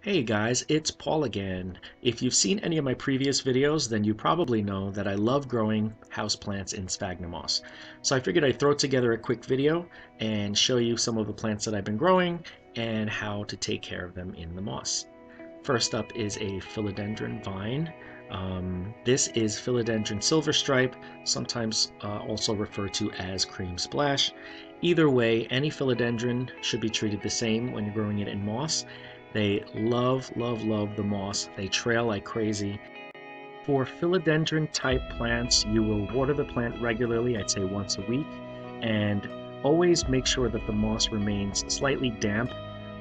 Hey guys, it's Paul again. If you've seen any of my previous videos, then you probably know that I love growing houseplants in sphagnum moss. So I figured I'd throw together a quick video and show you some of the plants that I've been growing and how to take care of them in the moss. First up is a Philodendron Vine. This is Philodendron silverstripe, sometimes also referred to as cream splash. Either way, any philodendron should be treated the same when you're growing it in moss. They love, love, love the moss. They trail like crazy. For philodendron type plants, you will water the plant regularly, I'd say once a week, and always make sure that the moss remains slightly damp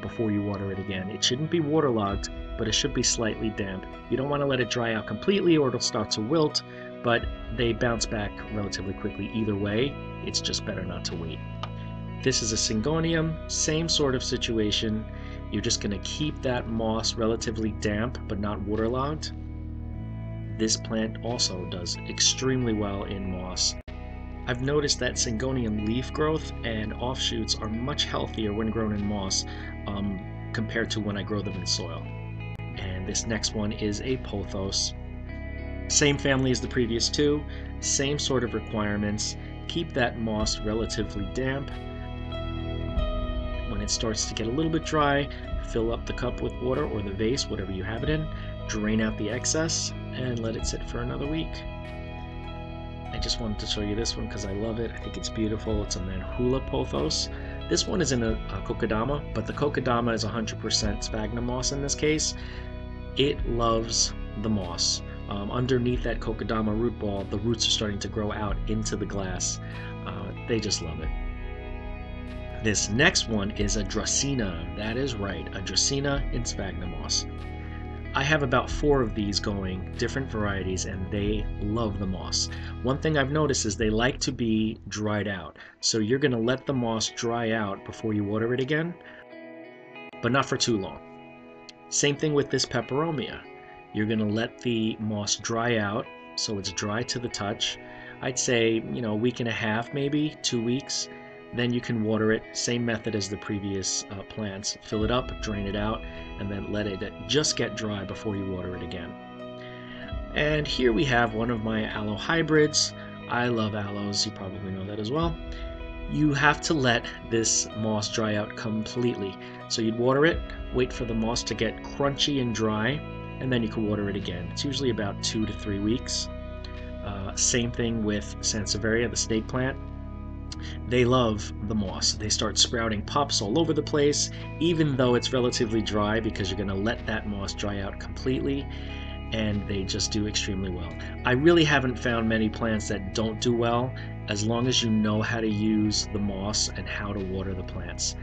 before you water it again. It shouldn't be waterlogged, but it should be slightly damp. You don't want to let it dry out completely or it'll start to wilt, but they bounce back relatively quickly either way. It's just better not to wait. This is a Syngonium, same sort of situation. You're just going to keep that moss relatively damp but not waterlogged. This plant also does extremely well in moss. I've noticed that Syngonium leaf growth and offshoots are much healthier when grown in moss compared to when I grow them in soil. And this next one is a Pothos. Same family as the previous two, same sort of requirements. Keep that moss relatively damp. When it starts to get a little bit dry, fill up the cup with water or the vase, whatever you have it in, drain out the excess, and let it sit for another week. I just wanted to show you this one because I love it. I think it's beautiful. It's a Manhula Pothos. This one is in a Kokedama, but the Kokedama is 100% sphagnum moss in this case. It loves the moss. Underneath that Kokedama root ball, the roots are starting to grow out into the glass. They just love it. This next one is a Dracaena. That is right, a Dracaena in sphagnum moss. I have about 4 of these going, different varieties, and they love the moss. One thing I've noticed is they like to be dried out. So you're going to let the moss dry out before you water it again, but not for too long. Same thing with this Peperomia. You're going to let the moss dry out so it's dry to the touch. I'd say, a week and a half, maybe 2 weeks. Then you can water it, same method as the previous plants. Fill it up, drain it out, and then let it just get dry before you water it again. And here we have one of my aloe hybrids. I love aloes, you probably know that as well. You have to let this moss dry out completely. So you'd water it, wait for the moss to get crunchy and dry, and then you can water it again. It's usually about 2 to 3 weeks. Same thing with Sansevieria, the snake plant. They love the moss. They start sprouting pups all over the place, even though it's relatively dry, because you're going to let that moss dry out completely, and they just do extremely well. I really haven't found many plants that don't do well, as long as you know how to use the moss and how to water the plants.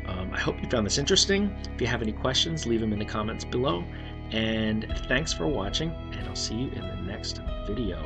I hope you found this interesting. If you have any questions, leave them in the comments below, and thanks for watching, and I'll see you in the next video.